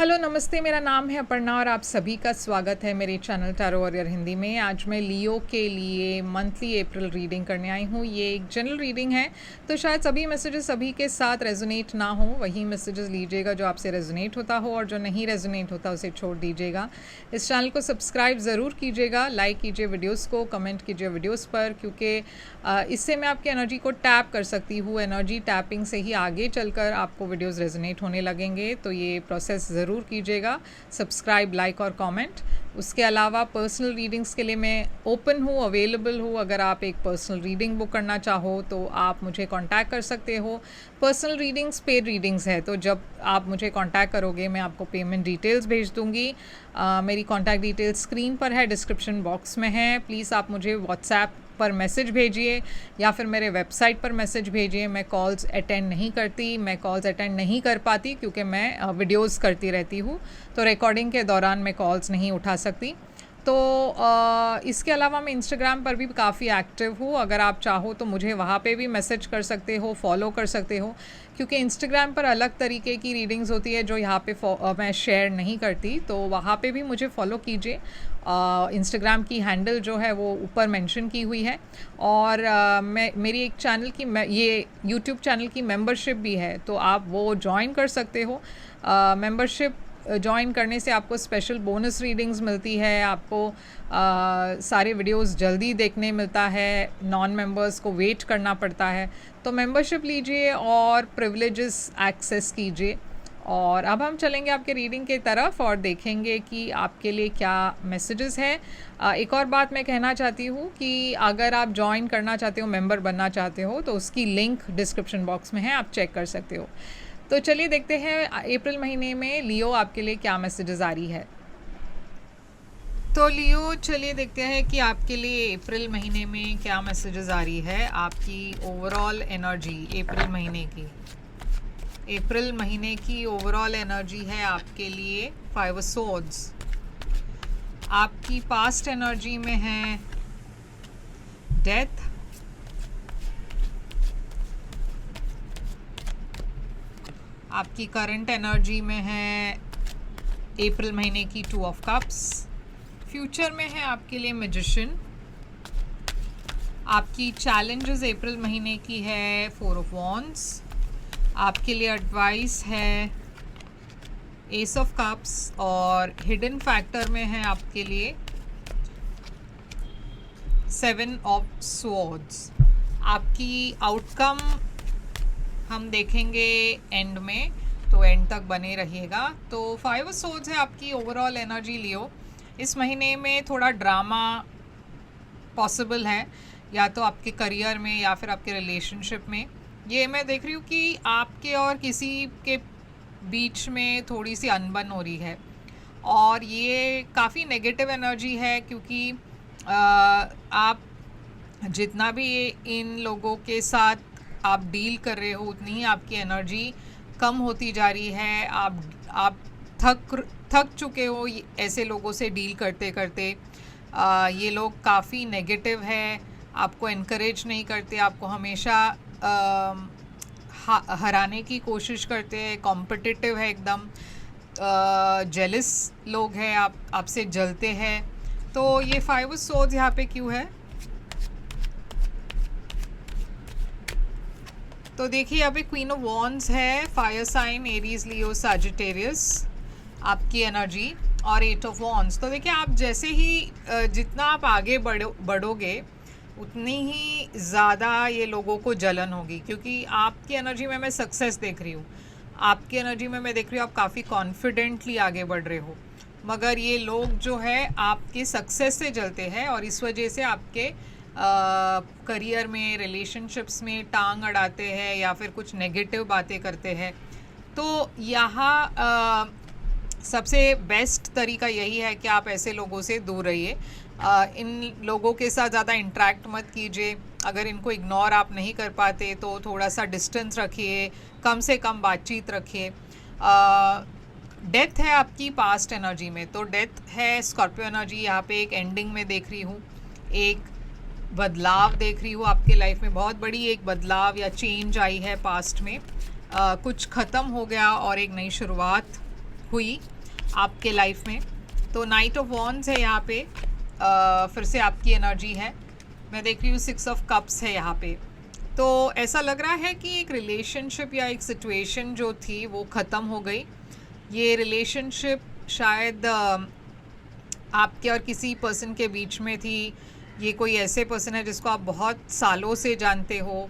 Hello नमस्ते, मेरा नाम है अपर्णा और आप सभी का स्वागत है मेरे चैनल टैरो वॉरियर हिंदी में। आज मैं लियो के लिए मंथली अप्रैल रीडिंग करने आई हूँ। ये एक जनरल रीडिंग है, तो शायद सभी मैसेजेस सभी के साथ रेजोनेट ना हो, वही मैसेजेस लीजिएगा जो आपसे रेजोनेट होता हो, और जो नहीं रेजोनेट होता उसे छोड़ दीजिएगा। इस चैनल को सब्सक्राइब ज़रूर कीजिएगा, लाइक कीजिए वीडियोज़ को, कमेंट कीजिए वीडियोज़ पर, क्योंकि इससे मैं आपकी एनर्जी को टैप कर सकती हूँ। एनर्जी टैपिंग से ही आगे चलकर आपको वीडियोज़ रेजोनेट होने लगेंगे, तो ये प्रोसेस ज़रूर कीजिएगा, सब्सक्राइब, लाइक और कमेंट। उसके अलावा पर्सनल रीडिंग्स के लिए मैं ओपन हूँ, अवेलेबल हूँ। अगर आप एक पर्सनल रीडिंग बुक करना चाहो तो आप मुझे कांटेक्ट कर सकते हो। पर्सनल रीडिंग्स पेड रीडिंग्स है, तो जब आप मुझे कांटेक्ट करोगे मैं आपको पेमेंट डिटेल्स भेज दूँगी। मेरी कांटेक्ट डिटेल्स स्क्रीन पर है, डिस्क्रिप्शन बॉक्स में है। प्लीज़ आप मुझे व्हाट्सएप पर मैसेज भेजिए या फिर मेरे वेबसाइट पर मैसेज भेजिए। मैं कॉल्स अटेंड नहीं करती, मैं कॉल्स अटेंड नहीं कर पाती क्योंकि मैं वीडियोस करती रहती हूँ, तो रिकॉर्डिंग के दौरान मैं कॉल्स नहीं उठा सकती। तो इसके अलावा मैं इंस्टाग्राम पर भी काफ़ी एक्टिव हूँ। अगर आप चाहो तो मुझे वहाँ पे भी मैसेज कर सकते हो, फॉलो कर सकते हो, क्योंकि इंस्टाग्राम पर अलग तरीके की रीडिंग्स होती है जो यहाँ पे मैं शेयर नहीं करती, तो वहाँ पे भी मुझे फॉलो कीजिए। इंस्टाग्राम की हैंडल जो है वो ऊपर मेंशन की हुई है, और मैं मेरी एक चैनल की ये यूट्यूब चैनल की मेंबरशिप भी है, तो आप वो ज्वाइन कर सकते हो। मेंबरशिप ज्वाइन करने से आपको स्पेशल बोनस रीडिंग्स मिलती है, आपको सारे वीडियोस जल्दी देखने मिलता है, नॉन मेंबर्स को वेट करना पड़ता है। तो मेंबरशिप लीजिए और प्रिविलेजेस एक्सेस कीजिए। और अब हम चलेंगे आपके रीडिंग की तरफ और देखेंगे कि आपके लिए क्या मैसेजेस है। एक और बात मैं कहना चाहती हूँ कि अगर आप ज्वाइन करना चाहते हो, मेंबर बनना चाहते हो, तो उसकी लिंक डिस्क्रिप्शन बॉक्स में है, आप चेक कर सकते हो। तो चलिए देखते हैं अप्रैल महीने में लियो आपके लिए क्या मैसेजेस आ रही है। तो लियो, चलिए देखते हैं कि आपके लिए अप्रैल महीने में क्या मैसेजेस आ रही है। आपकी ओवरऑल एनर्जी अप्रैल महीने की ओवरऑल एनर्जी है आपके लिए 5 सॉर्ड्स। आपकी पास्ट एनर्जी में है डेथ, आपकी करंट एनर्जी में है अप्रैल महीने की 2 ऑफ कप्स, फ्यूचर में है आपके लिए मैजिशियन। आपकी चैलेंजेस अप्रैल महीने की है 4 ऑफ वॉन्ड्स। आपके लिए एडवाइस है एस ऑफ कप्स, और हिडन फैक्टर में है आपके लिए 7 ऑफ स्वॉर्ड्स। आपकी आउटकम हम देखेंगे एंड में, तो एंड तक बने रहिएगा। तो 5 सोल्स है आपकी ओवरऑल एनर्जी लियो। इस महीने में थोड़ा ड्रामा पॉसिबल है, या तो आपके करियर में या फिर आपके रिलेशनशिप में। ये मैं देख रही हूँ कि आपके और किसी के बीच में थोड़ी सी अनबन हो रही है, और ये काफ़ी नेगेटिव एनर्जी है, क्योंकि आप जितना भी ऐन लोगों के साथ आप डील कर रहे हो, उतनी ही आपकी एनर्जी कम होती जा रही है। आप थक चुके हो ऐसे लोगों से डील करते करते। ये लोग काफ़ी नेगेटिव है, आपको इनकरेज नहीं करते, आपको हमेशा हराने की कोशिश करते हैं, कॉम्पिटिटिव है एकदम, जेलस लोग हैं, आपसे जलते हैं। तो ये 5 सोर्ड्स यहाँ पे क्यों है? तो देखिए यहाँ पे क्वीन ऑफ वॉन्ड्स है, फायर साइन एरीज, लियो, सैजिटेरियस आपकी एनर्जी, और 8 ऑफ वॉन्ड्स। तो देखिए आप जैसे ही जितना आप आगे बढ़ोगे उतनी ही ज़्यादा ये लोगों को जलन होगी, क्योंकि आपकी एनर्जी में मैं सक्सेस देख रही हूँ। आपकी एनर्जी में मैं देख रही हूँ आप काफ़ी कॉन्फिडेंटली आगे बढ़ रहे हो, मगर ये लोग जो है आपके सक्सेस से जलते हैं, और इस वजह से आपके करियर में, रिलेशनशिप्स में टांग अड़ाते हैं या फिर कुछ नेगेटिव बातें करते हैं। तो यहाँ सबसे बेस्ट तरीका यही है कि आप ऐसे लोगों से दूर रहिए। इन लोगों के साथ ज़्यादा इंटरेक्ट मत कीजिए। अगर इनको इग्नोर आप नहीं कर पाते तो थोड़ा सा डिस्टेंस रखिए, कम से कम बातचीत रखिए। डेथ है आपकी पास्ट एनर्जी में, तो डेथ है स्कॉर्पियो एनर्जी। यहाँ पे एक एंडिंग में देख रही हूँ, एक बदलाव देख रही हूँ आपके लाइफ में, बहुत बड़ी एक बदलाव या चेंज आई है पास्ट में। कुछ ख़त्म हो गया और एक नई शुरुआत हुई आपके लाइफ में। तो नाइट ऑफ वॉन्ड्स है यहाँ पे, फिर से आपकी एनर्जी है। मैं देख रही हूँ 6 ऑफ कप्स है यहाँ पे। तो ऐसा लग रहा है कि एक रिलेशनशिप या एक सिचुएशन जो थी वो ख़त्म हो गई। ये रिलेशनशिप शायद आपके और किसी पर्सन के बीच में थी। ये कोई ऐसे पर्सन है जिसको आप बहुत सालों से जानते हो,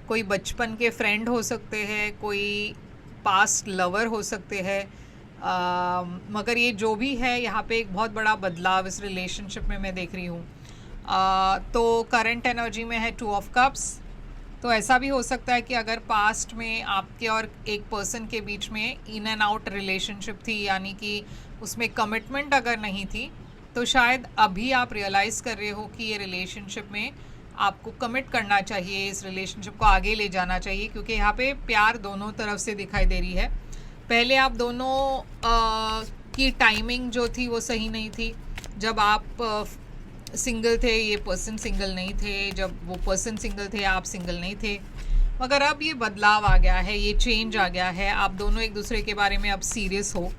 कोई बचपन के फ्रेंड हो सकते हैं, कोई पास्ट लवर हो सकते हैं। मगर ये जो भी है, यहाँ पे एक बहुत बड़ा बदलाव इस रिलेशनशिप में मैं देख रही हूँ। तो करंट एनर्जी में है 2 ऑफ कप्स। तो ऐसा भी हो सकता है कि अगर पास्ट में आपके और एक पर्सन के बीच में इन एंड आउट रिलेशनशिप थी, यानी कि उसमें कमिटमेंट अगर नहीं थी, तो शायद अभी आप रियलाइज़ कर रहे हो कि ये रिलेशनशिप में आपको कमिट करना चाहिए, इस रिलेशनशिप को आगे ले जाना चाहिए, क्योंकि यहाँ पे प्यार दोनों तरफ से दिखाई दे रही है। पहले आप दोनों की टाइमिंग जो थी वो सही नहीं थी। जब आप सिंगल थे, ये पर्सन सिंगल नहीं थे। जब वो पर्सन सिंगल थे, आप सिंगल नहीं थे। मगर अब ये बदलाव आ गया है, ये चेंज आ गया है। आप दोनों एक दूसरे के बारे में अब सीरियस हो।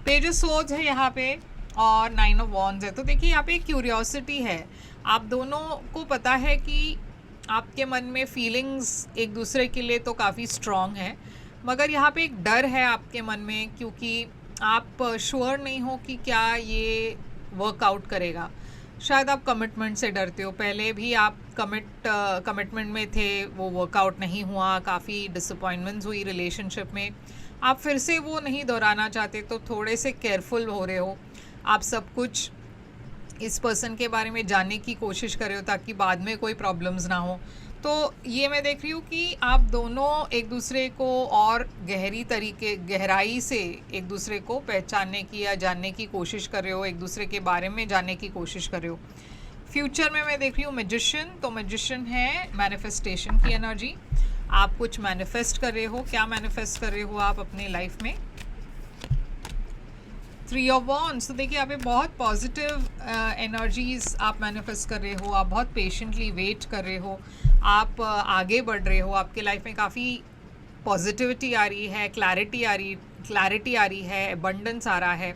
पेज ऑफ सोर्ड्स है यहाँ पे और 9 ऑफ वॉन्ड्स है। तो देखिए यहाँ पे क्यूरियोसिटी है। आप दोनों को पता है कि आपके मन में फीलिंग्स एक दूसरे के लिए तो काफ़ी स्ट्रॉन्ग है, मगर यहाँ पे एक डर है आपके मन में, क्योंकि आप श्योर नहीं हो कि क्या ये वर्कआउट करेगा। शायद आप कमिटमेंट से डरते हो। पहले भी आप कमिटमेंट में थे, वो वर्कआउट नहीं हुआ, काफ़ी डिसअपॉइंटमेंट्स हुई रिलेशनशिप में। आप फिर से वो नहीं दोहराना चाहते, तो थोड़े से केयरफुल हो रहे हो। आप सब कुछ इस पर्सन के बारे में जानने की कोशिश कर रहे हो ताकि बाद में कोई प्रॉब्लम्स ना हो। तो ये मैं देख रही हूँ कि आप दोनों एक दूसरे को और गहराई से एक दूसरे को पहचानने की या जानने की कोशिश कर रहे हो, एक दूसरे के बारे में जानने की कोशिश कर रहे हो। फ्यूचर में मैं देख रही हूँ मैजिशियन। तो मैजिशियन है मैनिफेस्टेशन की एनर्जी। आप कुछ मैनिफेस्ट कर रहे हो। क्या मैनिफेस्ट कर रहे हो आप अपने लाइफ में? 3 ऑफ वॉन्ड्स। तो देखिए यहाँ पे बहुत पॉजिटिव एनर्जीज आप मैनिफेस्ट कर रहे हो। आप बहुत पेशेंटली वेट कर रहे हो। आप आगे बढ़ रहे हो। आपके लाइफ में काफ़ी पॉजिटिविटी आ रही है, क्लैरिटी आ रही है, एबंडेंस आ रहा है।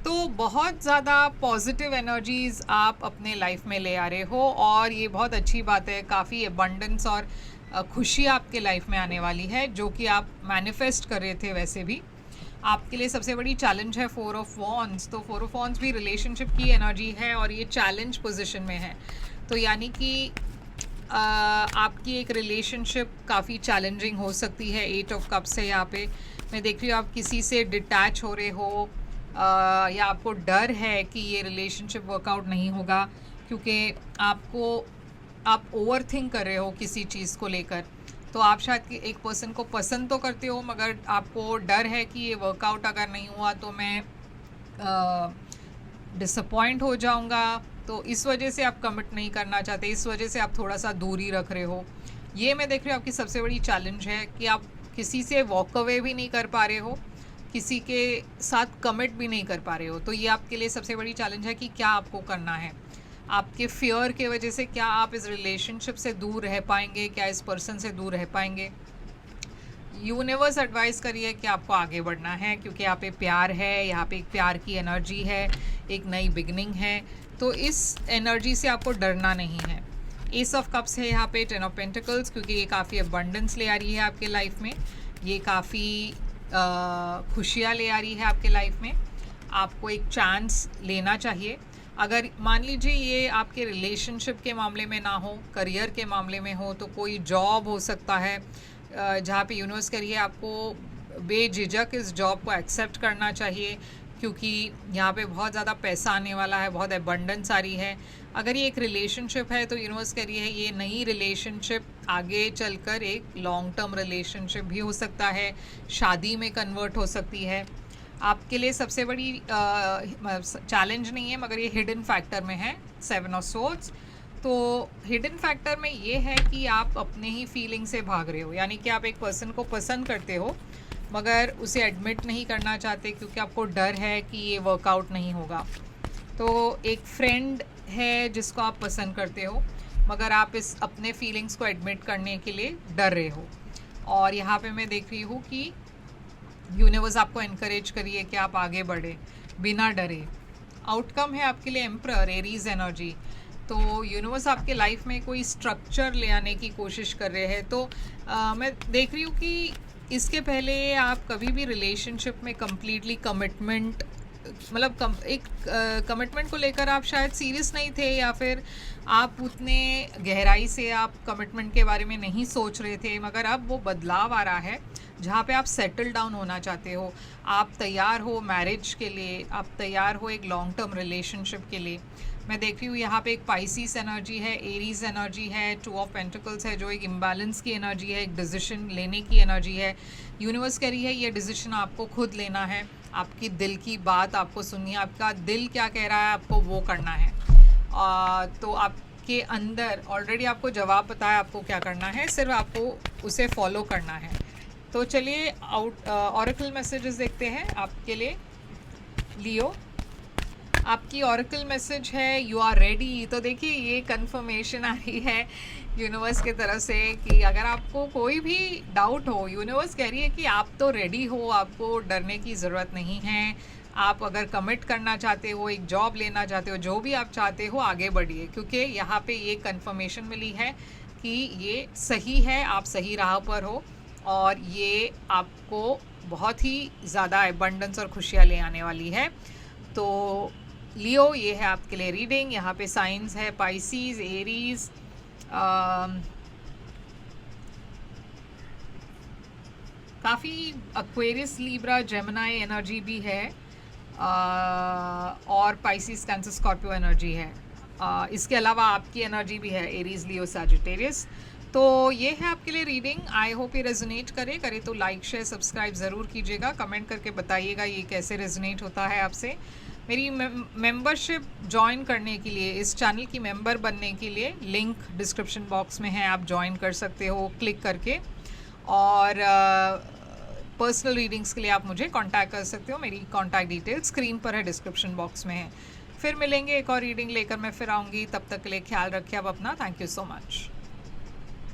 तो बहुत ज़्यादा पॉजिटिव एनर्जीज़ आप अपने लाइफ में ले आ रहे हो और ये बहुत अच्छी बात है। काफ़ी एबंडेंस और खुशी आपके लाइफ में आने वाली है, जो कि आप मैनिफेस्ट कर रहे थे। वैसे भी आपके लिए सबसे बड़ी चैलेंज है 4 ऑफ वॉन्ड्स। तो 4 ऑफ वॉन्ड्स भी रिलेशनशिप की एनर्जी है और ये चैलेंज पोजीशन में है। तो यानी कि आपकी एक रिलेशनशिप काफ़ी चैलेंजिंग हो सकती है। 8 ऑफ कप्स है यहाँ पे। मैं देख रही हूँ आप किसी से डिटैच हो रहे हो या आपको डर है कि ये रिलेशनशिप वर्कआउट नहीं होगा, क्योंकि आप ओवर थिंक कर रहे हो किसी चीज़ को लेकर। तो आप शायद एक पर्सन को पसंद तो करते हो, मगर आपको डर है कि ये वर्कआउट अगर नहीं हुआ तो मैं डिसअपॉइंट हो जाऊंगा। तो इस वजह से आप कमिट नहीं करना चाहते, इस वजह से आप थोड़ा सा दूरी रख रहे हो। ये मैं देख रही हूँ आपकी सबसे बड़ी चैलेंज है कि आप किसी से वॉक अवे भी नहीं कर पा रहे हो, किसी के साथ कमिट भी नहीं कर पा रहे हो। तो ये आपके लिए सबसे बड़ी चैलेंज है कि क्या आपको करना है। आपके फियर के वजह से क्या आप इस रिलेशनशिप से दूर रह पाएंगे, क्या इस पर्सन से दूर रह पाएंगे। यूनिवर्स एडवाइस करिए कि आपको आगे बढ़ना है, क्योंकि यहाँ पे प्यार है, यहाँ पे एक प्यार की एनर्जी है, एक नई बिगनिंग है। तो इस एनर्जी से आपको डरना नहीं है। एस ऑफ कप्स है यहाँ पे, 10 ऑफ पेंटिकल्स, क्योंकि ये काफ़ी अबंडेंस ले आ रही है आपके लाइफ में। ये काफ़ी खुशियाँ ले आ रही है आपके लाइफ में। आपको एक चांस लेना चाहिए। अगर मान लीजिए ये आपके रिलेशनशिप के मामले में ना हो, करियर के मामले में हो, तो कोई जॉब हो सकता है जहाँ पे यूनिवर्स करिए आपको बेझिझक इस जॉब को एक्सेप्ट करना चाहिए, क्योंकि यहाँ पे बहुत ज़्यादा पैसा आने वाला है, बहुत एबंडेंस आ रही है। अगर ये एक रिलेशनशिप है तो यूनिवर्स करिए ये नई रिलेशनशिप आगे चलकर एक लॉन्ग टर्म रिलेशनशिप भी हो सकता है, शादी में कन्वर्ट हो सकती है। आपके लिए सबसे बड़ी चैलेंज नहीं है, मगर ये हिडन फैक्टर में है, 7 ऑफ सोर्ड्स। तो हिडन फैक्टर में ये है कि आप अपने ही फीलिंग से भाग रहे हो, यानी कि आप एक पर्सन को पसंद करते हो मगर उसे एडमिट नहीं करना चाहते, क्योंकि आपको डर है कि ये वर्कआउट नहीं होगा। तो एक फ्रेंड है जिसको आप पसंद करते हो, मगर आप इस अपने फीलिंग्स को एडमिट करने के लिए डर रहे हो। और यहाँ पे मैं देख रही हूँ कि यूनिवर्स आपको इनकरेज करिए कि आप आगे बढ़े बिना डरे। आउटकम है आपके लिए एम्परर, एरीज एनर्जी। तो यूनिवर्स आपके लाइफ में कोई स्ट्रक्चर ले आने की कोशिश कर रहे हैं। तो मैं देख रही हूँ कि इसके पहले आप कभी भी रिलेशनशिप में कम्प्लीटली कमिटमेंट, मतलब एक कमिटमेंट को लेकर आप शायद सीरियस नहीं थे, या फिर आप उतने गहराई से आप कमिटमेंट के बारे में नहीं सोच रहे थे। मगर अब वो बदलाव आ रहा है जहाँ पे आप सेटल डाउन होना चाहते हो, आप तैयार हो मैरिज के लिए, आप तैयार हो एक लॉन्ग टर्म रिलेशनशिप के लिए। मैं देख रही हूँ यहाँ पे एक पाइसिस एनर्जी है, एरीज एनर्जी है, 2 ऑफ पेंटिकल्स है जो एक इम्बैलेंस की एनर्जी है, एक डिसीजन लेने की एनर्जी है। यूनिवर्स कह रही है ये डिसीजन आपको खुद लेना है, आपकी दिल की बात आपको सुननी है, आपका दिल क्या कह रहा है आपको वो करना है। तो आपके अंदर ऑलरेडी आपको जवाब पता है आपको क्या करना है, सिर्फ आपको उसे फॉलो करना है। तो चलिए ऑरेकल मैसेजेस देखते हैं आपके लिए लियो। आपकी ऑरेकल मैसेज है यू आर रेडी। तो देखिए ये कंफर्मेशन आ रही है यूनिवर्स की तरफ से कि अगर आपको कोई भी डाउट हो, यूनिवर्स कह रही है कि आप तो रेडी हो, आपको डरने की ज़रूरत नहीं है। आप अगर कमिट करना चाहते हो, एक जॉब लेना चाहते हो, जो भी आप चाहते हो आगे बढ़िए, क्योंकि यहाँ पे ये कंफर्मेशन मिली है कि ये सही है, आप सही राह पर हो और ये आपको बहुत ही ज़्यादा एबंडेंस और खुशियाँ ले आने वाली है। तो लियो ये है आपके लिए रीडिंग। यहाँ पे साइंस है पाइसिस, एरीज, काफ़ी एक्वेरियस, लिब्रा, जेमिनी एनर्जी भी है, और पाइसिस, कैंसर, स्कॉर्पियो एनर्जी है। इसके अलावा आपकी एनर्जी भी है एरीज, लियो, सैजिटेरियस। तो ये है आपके लिए रीडिंग। आई होप ये रेजोनेट करे तो लाइक शेयर सब्सक्राइब ज़रूर कीजिएगा, कमेंट करके बताइएगा ये कैसे रेजोनेट होता है आपसे। मेरी मेंबरशिप ज्वाइन करने के लिए, इस चैनल की मेंबर बनने के लिए लिंक डिस्क्रिप्शन बॉक्स में है, आप ज्वाइन कर सकते हो क्लिक करके। और पर्सनल रीडिंग्स के लिए आप मुझे कांटेक्ट कर सकते हो, मेरी कांटेक्ट डिटेल्स स्क्रीन पर है, डिस्क्रिप्शन बॉक्स में है। फिर मिलेंगे, एक और रीडिंग लेकर मैं फिर आऊँगी। तब तक के लिए ख्याल रखिए आप अपना। Thank you so much.